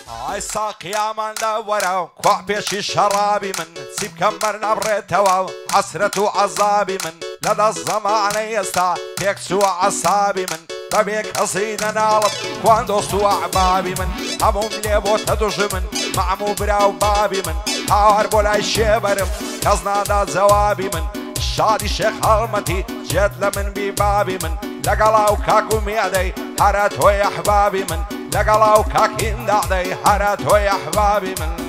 ئای ساقیامان لەوەرە کوا پێشی شەڕابی من سیبکەم بەرنەبڕێتەوە حەسرەت و عەزابی من لەدەست زەمانەی ئێستا پێک چووە عەسابی من بەبێ کەسی نەناڵم کوان دۆست و ئەحبابی من هەمووم لێ بۆتە دوژمن مەعم و برا و بابی من هاوار بۆ لای شێبەرم کەس نادا جەوابی من شادی شێخ هەڵمەتی جێت لە من بی بابی من لەگەڵا و کاک و میادەی هەرە تۆی ئەحبابی من لەگەڵا و کاکین داعدەی هەرە تۆی ئەحبابی من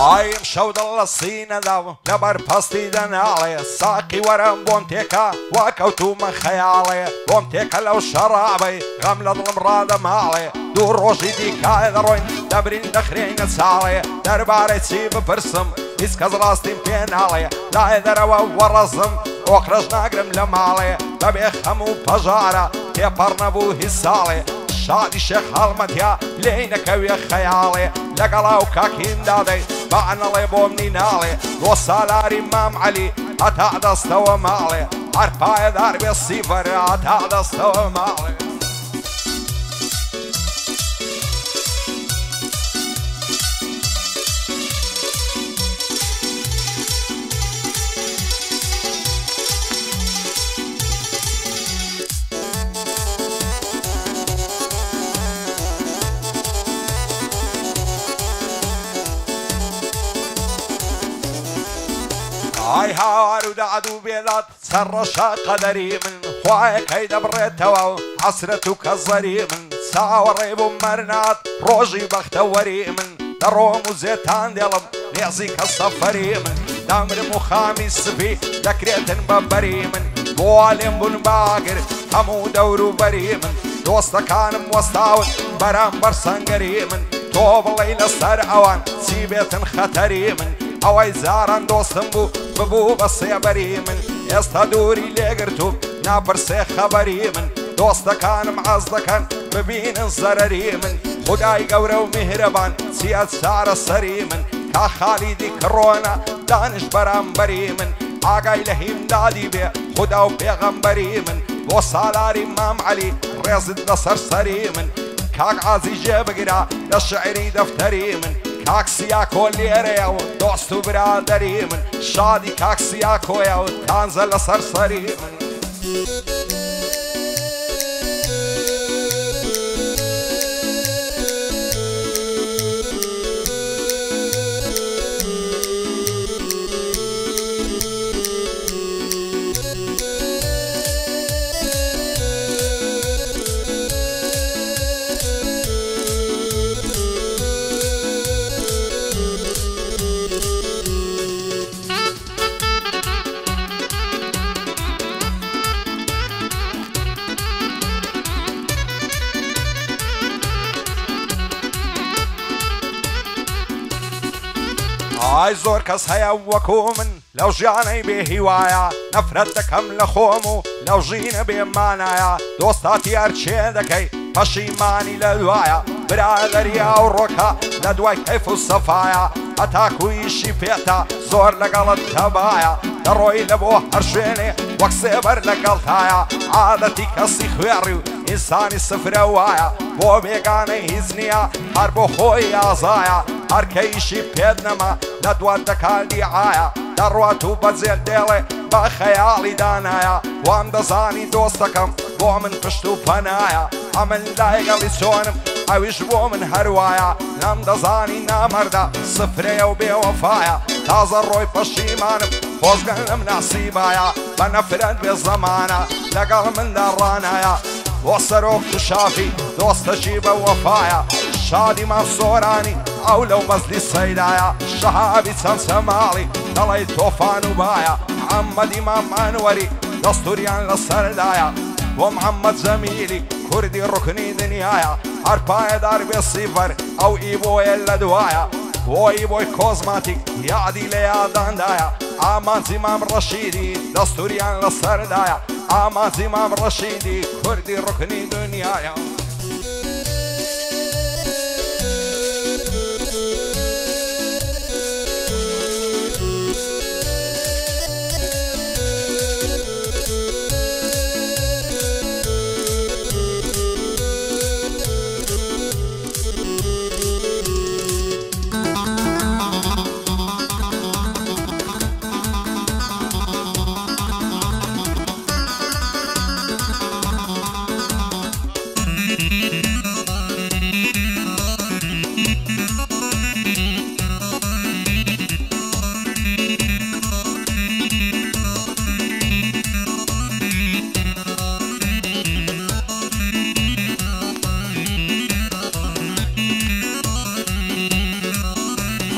ئایم شەو دڵ لە سینەدا لەبەر پەستی دەناڵێ ساقی وەرم بۆم تێکە واکەوتومە خەیاڵێ بۆم تێکە لەو شەڕابەی غەم لە دڵم ڕادەماڵێ دوو ڕۆژی دیکای دەڕۆین دەبرین دەخرێنە چاڵێ دەربارەی چی بپرسم هیچ کەس ڕاستیم پێ ناڵێ لای دەرەوە وەڕەزم ئۆقرەش ناگرم لە ماڵێ بەبێ خەم و پەژارە تێپەڕ نەبوو هیچ ساڵێ شادی شێخ هەڵمەتیا لێی نەکەوێ خەیاڵێ لەگەڵا و کاکیم دادەی بەعنەڵێ بۆم نیناڵێ بۆ سالاری مام عەلی هەتا دەستەوە ماڵێ هەر پایەدار بێ سیڤەر هەتا دەستەوە ماڵێ ئای هاوار و دەعد و بێداد سەرڕەشە قەدەری من خوایەکەی دەبڕێتەوە و حەسرەت و کەزەری من چاوەڕێ بووم مەرنات ڕۆژی بەختەوەری من دەڕۆم و زێتان دێڵم نێزی کە سەفەری من دەمرم و خامی سپی دەکرێتن بەبەری من بۆ لێم بوون باگر هەموو دەور و بەری من دۆستەکانم وەستاون بەرامبەر سەنگەری من تۆ بڵێی لەسەر ئەوان چی بێتن خەتەری من ئەوەی زاران دۆستم بوو ببوو بە سێبەری من ئێستا دووری لێگرتوم ناپرسێ خەبەری من دۆستەکانم عەز دەکەن ببینن زەرەری من خودای گەورە و میهرەبان چیە چارە سەری من کا خالیدی کڕۆنە دانش بەرامبەری من ئاگای لە هیمدادی بێ خودا و پێغەمبەری من بۆ سالاری مام عەلی ڕێزت لەسەر سەری من کاک عازی جێبگرا لە شعری دەفتەری من کاکسیاکۆ لێرەیە و دۆست و برادەری من شادی کاکسیاکۆیە و تانزە لەسەر سەری من ئای زۆر کەس هەیە وەکو من لەو ژیانەی بێ هیوایە نەفرەت دەکەم لە خۆم و لەو ژینە بێمانایە دۆستاتی هەرچێ دەکەی پەشیمانی لە دوایە برادەریا و ڕۆکە لە دوای کەیف و سەفایە هەتاکویشی پێتە زۆر لەگەڵت تەبایە دەڕۆی لە بۆ هەر شوێنێ وەک سێبەر لەگەڵتایە عادەتی کەسی خوێڕی و ئینسانی سفرە وایە بۆ بێگانەی هیچ نییە هەر بۆ خۆی ئازایە هەرکەیشی پێت نەما لە دوات دەکاندی ئایا دەڕوات و بەجێر دێڵێ بە خەیاڵی دانایە وام دەزانی دۆستەکەم بۆ من پشت و پەنایە ئەمن لایگەڵی چۆنم ئەویش بۆ من هەروایە نام دەزانی نامەردە سفرەیە و بێوەفایە تازە ڕۆی پەشیمانم خۆزگەن لەم ناسیبایە بە نەفرەت بێ زەمانە لەگەڵ مندا ڕانایە بۆ سەرۆک و شافی دۆستەشی بە وەفایە شادی مافسۆرانی ئەو لەو مەزلی سەیدایە شەهابی چەند سەماڵی دەڵی تۆفان و بایە محەممەدی مامانوەری دەستوریان لەسەردایە بۆ محەممەد جەمیلی کوردی ڕوکنی دنیایە هەر پایەدار بێ سیڤەر ئەو ئیبۆیە لە دوایە بۆی بۆی کۆزماتیک یادی لە یاداندایە ئامانجی مام ڕەشیدی دەستوریان لەسەردایە ئامانجی مام ڕەشیدی کوردی ڕوکنی دنیایە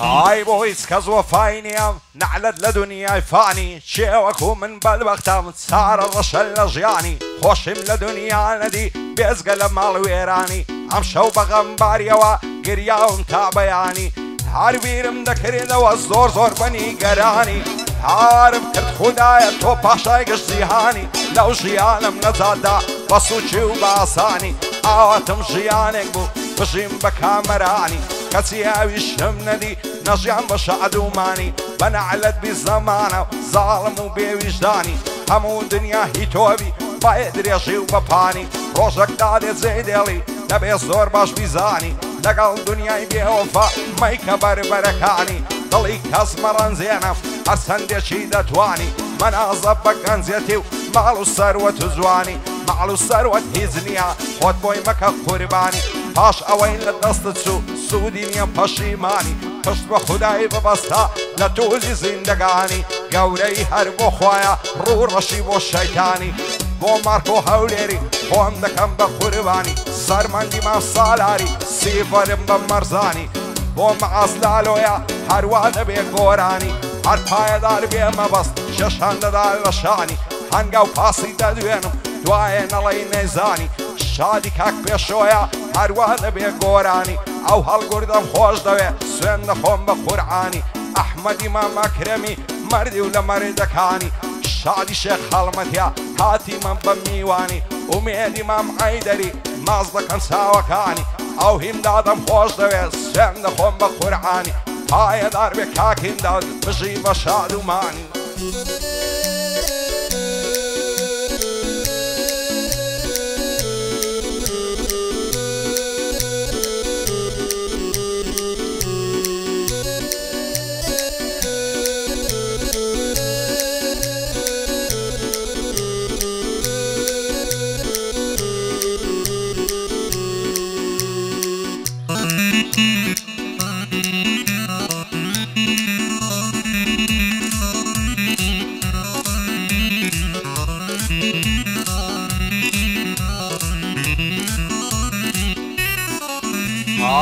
ئای بۆ هیچ کەس وەفای نییە نەعلەت لە دنیای فانی شێوەکو من بەدبەختەم چارە ڕەشە لە ژیانی خۆشم لە دنیا نەدی بێزگە لە ماڵ وێرانی ئەم شەو بەغەمباریەوە گریاوم تا بەیانی هەر بیرم دەکرێتەوە زۆر زۆر بەنی گەرانی هارم کرد خودایە تۆ پاشای گەشت جیهانی لەو ژیانم نەجاتدا بە سوچی و باسانی ئاواتم ژیانێک بوو بژیم بە کامەرانی کەسی ئاویشم نەدی نەژیان بە شەعدومانی بە نەعلەت بی زەمانە زاڵم و بێویژدانی هەموو دنیا هی تۆبی باێ درێژی و بەپانی ڕۆژێک دادێ جێ دێڵی دەبێ زۆر باش بیزانی لەگەڵ دنیای بێوەفا مەیکە بەربەرەکانی دڵی کەس مەڕەنجێنە هەر چەندێکی دەتوانی مەنازە بە گەنجێتی و ماڵ و سەروەت و جوانی ماڵ و سەروەت هیچ نییە خۆت بۆی مەکە قوربانی پاش ئەوەی لە دەستت چوو سوودی نییە پەشیمانی پشت بە خودایی ببەستە لە توولی زیندەگانی گەورەی هەر بۆ خوایە ڕوو ڕەشی بۆ شەیتانی بۆ مارک و هەولێری خۆم دەکەم بە قوربانی سەرمەندی مام سالاری سیڤەرم بە مەرزانی بۆ مەعەزلالۆیە هەروە دەبێ گۆرانی هەر پایەدار بێ مەبەست شەشان دەدار لە شانی هەنگە و پاسی دەدوێنم دوایە نەڵەی نەیزانی شادی کاک پێشۆیە هەروە دەبێ گۆرانی ئەو هەڵگوردەم خۆش دەوێ سوێن دەخۆم بە قورعانی ئەحمەدی مامەکرەمی مەردی و لە مەردەکانی شادی شێخ هەڵمەتیا هاتی من بە میوانی ئومێدی مام عەیدەری ماز دەکەن چاوەکانی ئەو هیمدادەم خۆش دەوێ سوێن دەخۆم بە قورعانی پایەدار بێ کاکینداد بژی بە شادومانی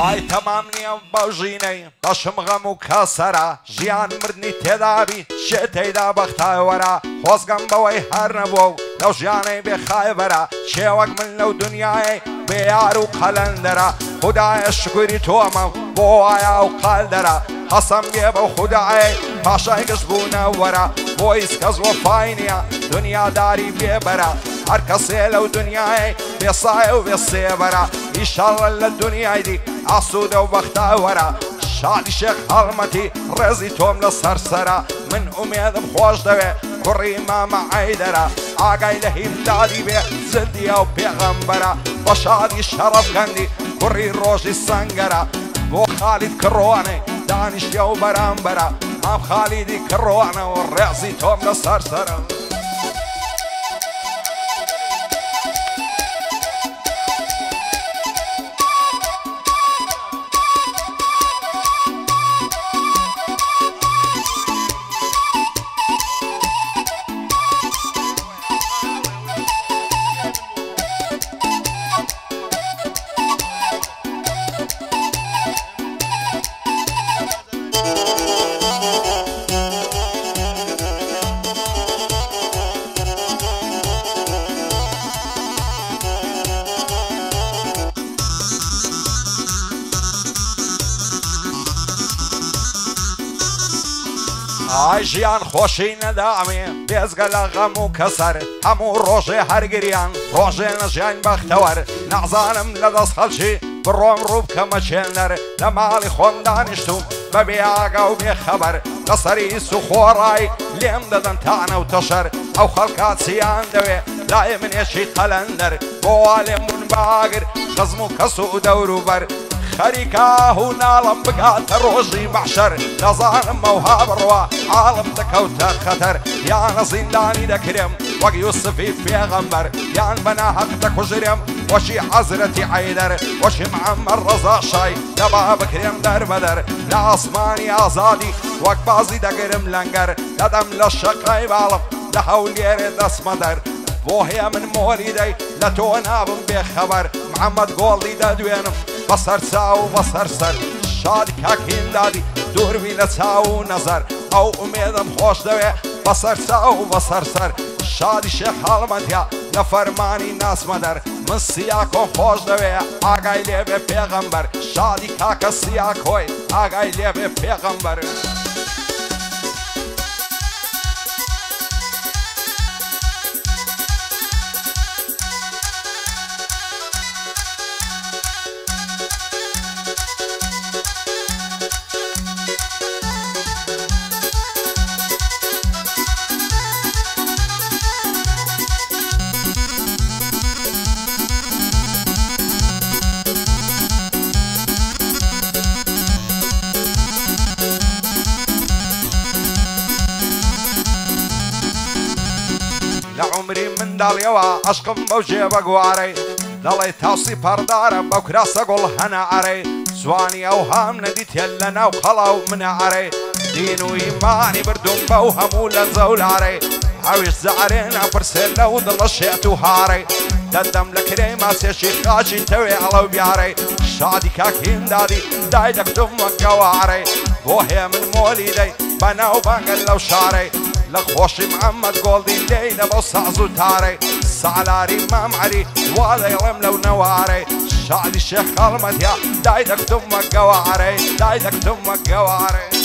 ئای تەمام نییە بەو ژینەی بەشم غەم و کەسەرە ژیان مردنی تێدابی شێتەیدا بەختایوەرە خۆزگەم بەوەی هەر نەبووە و لەو ژیانەی بێخایبەرە شێوەک من لەو دنیای بێیار و قەلەندەرە خودایە شکوری تۆمە بۆ وایە و قەلدەرە حەسەم بێ بەو خودایە پاشای گشت بوونە وەرە بۆ هیچ کەس وەفای نییە دنیاداری بێبەرە هەر کەسێ لەو دنیای بێسایە و بێسێبەرە ئیشەڵە لە دنیای دی ئاسوودە و بەختاوەرە شادی شێخ هەڵمەتی ڕێزی تۆم لە سەرسەرە من ئومێدم خۆش دەوێ کوڕی مامە عەیدەرە ئاگای لە هیمدادی بێ زندیە و پێغەمبەرە بە شادی شەڕەفکەندی کوڕی ڕۆژی سەنگەرە بۆ خالید کڕوانێ دانیشتە و بەرامبەرە ئام خالیدی کڕوانە و ڕێزی تۆم لە سەرسەرە ئای ژیان خۆشی نەدامێ بێزگە لە غەم و کەسەر هەموو ڕۆژێ هەرگریان ڕۆژێ نەژیان بەختەوەر نەزانم لە دەست خەڵکی بڕۆم ڕوو بکەمە چێنەر لە ماڵی خۆم دانیشتوم بەبێ ئاگا و بێخەبەر لەسەری سوخۆڕای لێم دەدەن تانە و تەشەر ئەو خەڵکا چیان دەوێ لای منێکی قەلەندەر بۆ وا لێم بوون باگر خزم و کەس و دەور و بەر خەریکاه و ناڵم بگاتە ڕۆژی مەحشەر دەزانم ئەوها بڕوا عاڵم دەکەوتە خەتەر یانە زیندانی دەکرێم وەک یوسفی پێغەمبەر یان بەناحەق دەکوژرێم وەشی حەزرەتی عەیدەر وەشی محەممەد ڕەزا شای دەبا بکرێم دەربەدەر لە ئاسمانی ئازادی وەک بازی دەگرم لەنگەر دەدەم لە شەقای باڵم لە هەولێرێ دەسمە دەر بۆ هەیە من مۆلی دەی لە تۆ نابم بێخەبەر محەممەد گۆڵی دەدوێنم بەسەر چاو و بەسەر سەر شادی کاکین دادی دووربی لە چاو و نەزەر ئەو ئومێدم خۆش دەوێ بەسەر چاو و بەسەر سەر شادی شێخ هەڵمەتیا لە فەرمانی ناسمە دەر من سیاکۆم خۆش دەوێ ئاگای لێبێ پێغەمبەر شادی کاکە سیاکۆی ئاگای لێبێ پێغەمبەر لعمري من داليوا عشقم بوجه بقواري دالي تاوسي پردارم بو كراسة قول هنا عري سواني اوهام نديت يلنا وخلاو من عري دين وإيماني بردم بو همو لنزول عري عويش زعرين برسل لو ضل الشيعت وهاري ددم لكري ما سيشي خاشي توي على بياري شادي كاكين دادي داي دكتم وقواري بوهي من مولي دي بنا وبانقل لو شاري لخوشي محمد قولدي ليلة بوصعز وتاري سعلاري مامعري ولا يرم لو نواري شعلي الشيخ المديا دايدك تمك قواري دايدك تمك قواري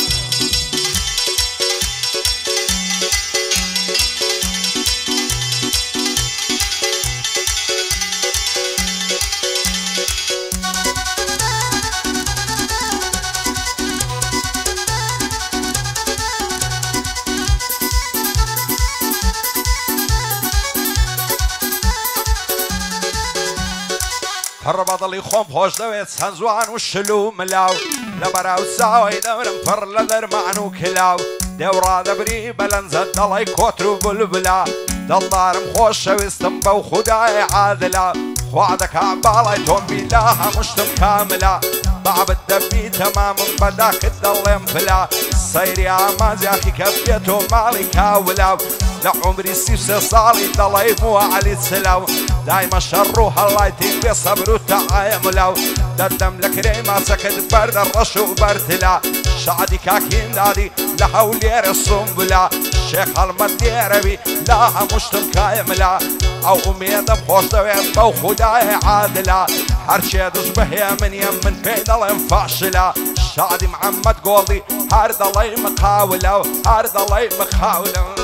هربضلي خوم خوش دويت سنزوان وشلو ملاو لبراو ساوي دورم فر لدر معنو كلاو دورا دبري بلنزد دلي كوترو بلبلا دلدارم خوش شويستم بو خداي عادلا خوعدك عبالي توم بيلاها مشتم كاملا ضعب الدبي تمام بداك الدلم فلا سيري عمازي اخي كبيتو مالي كاولاو لعمري سيسي صالي دلي مو علي تسلاو دايما شروها الله يتيك بصبر وتعاملو ددم لكريمة سكت برد الرش وبرتلا شعدي كاكين دادي لحولير الصنبلا شيخ المديربي لاها مشتم كاملا او اميدم خوش دوين بو خداي عادلا هرشي دشبه من يمن بيد الله فاشلا شعدي محمد قولي هارد الله مقاولو هارد الله مقاولو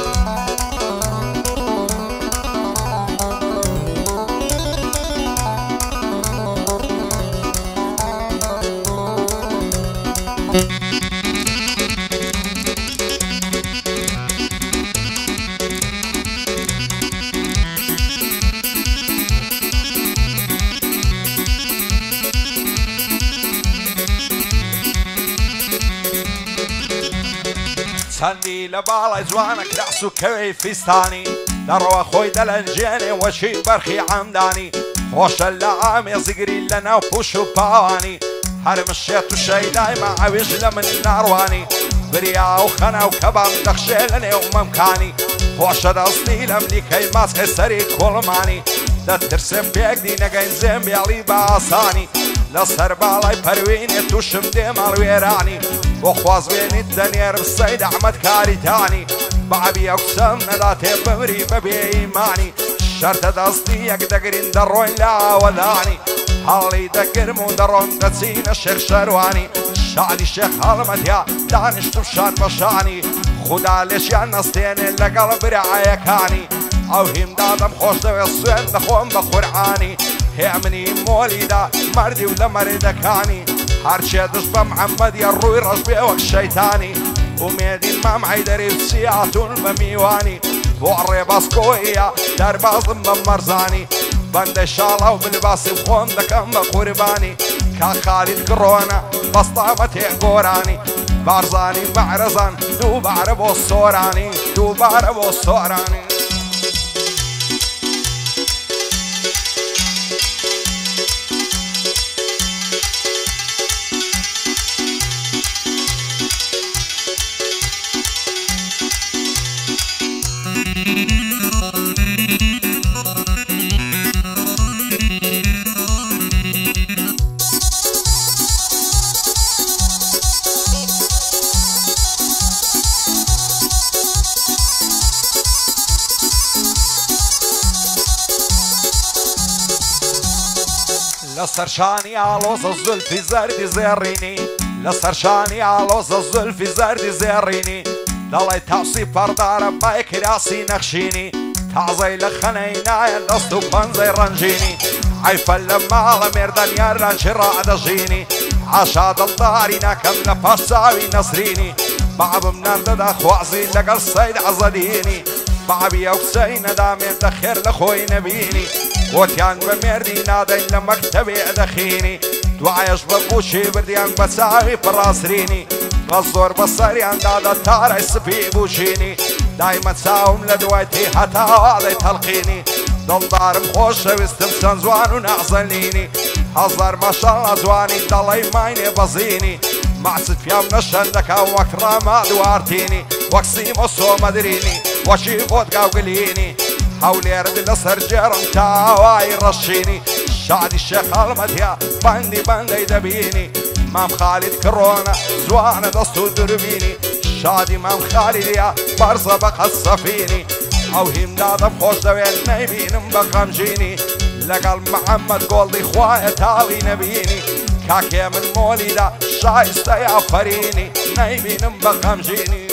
سندي لبالي زوانك رأسو كوي فيستاني دروا خوي دلنجاني وشي برخي عمداني خوش اللعامي زقري لنا وبوشو باواني هرم الشيط وشي دايما عويش لمن النارواني بريا وخنا وكبام دخشيلني وممكاني خوش راسني لمليكي ماسكي سري كولماني دترسم بيقدي نقين زين بيالي باساني لسر بالاي پرويني توشم دي مالويراني وخواز بيني الدنيا بالسيد احمد كاري تاني بعبي اقسم نداتي بمري ببي ايماني شرط دستي يقدقرين دروين لا وداني هالي دقرمو درون دتسين الشيخ شرواني شعلي الشيخ هالمديا دانش تفشان بشاني خدا لێشیان نەستێنێ لەگەڵ برایەکانی ئەو هیمدادەم خۆش دەوێت سوێن دەخۆم بە قورعانی هێ منی مۆلیدا مەردی و لە مەرێدەکانی هەرچێ دش بە محەممەدیە ڕووی ڕەش بێ وەک شەیتانی ومێدی مام حەیدەری و سیاتون بە میوانی بۆ ڕێباسکۆیە دەربازم بە مەرزانی بەندە شاڵە و بلباسی خۆم دەکەم بە قوربانی کا خالید گڕۆنە بەستامە تێگۆرانی بارزانی بەعرەزان دووبارە بۆ سۆرانی دووبارە بۆ سۆرانی لەسەرشانی ئاڵۆزە زولفی زەردی زێڕینی لەسەرشانی ئاڵۆزە زولفی زەردی زێڕینی دەڵێ تاوسی پەردارە بای کراسی نەخشینی تازەی لە خەنەی نایە دەست و پەنجەی ڕەنجینی عیفە لە ماڵە مێردەنیار ڕەنجی ڕادەژینی عاشا دڵداری ناکەم لە پاش چاوی نەسرینی بابم ناندەدا خوازی لەگەڵ سەید عەزەدینی بابی ئەو کچەی نەدامێتە خێر لە خۆی نەبینی وتیان بە مێردی نادەین لە مەکتەبێ دەخینی دوایەش بە بوشی بردیان بە چاوی پڕاسرینی بە زۆر بە سەریاندادە تارای سپی بوشینی دایمە چاوم لە دوایتی هەتاواڵی تەڵقینی دڵدارم خۆشەویستم چەند جوان و نازەنینی هەزار مەشەڵە جوانی دەڵێی ماینێ بەزینی مەعچت پیام نەشەندەکە وەک ڕاماد و ئارتینی وەک سیمە سۆمەدرینی وەشی ڤۆدکا و گلینی هەولێرد لەسەر جێڕم تاوای ڕەشینی شادی شێخ هەڵمەتیا بەندی بەندەی دەبینی مام خالید کڕۆنە جوانە دەست و دربینی شادی مام خالیدیا بەرزە بە قەت سەفینی ئەو هیمدادەم خۆش دەوێت نەیبینم بە غەمژینی لەگەڵ محەممەد گۆڵدی خوایە تاوی نەبینی کاکێ من مۆلیدا شایستە یافەرینی نەیبینم بە غەمژینی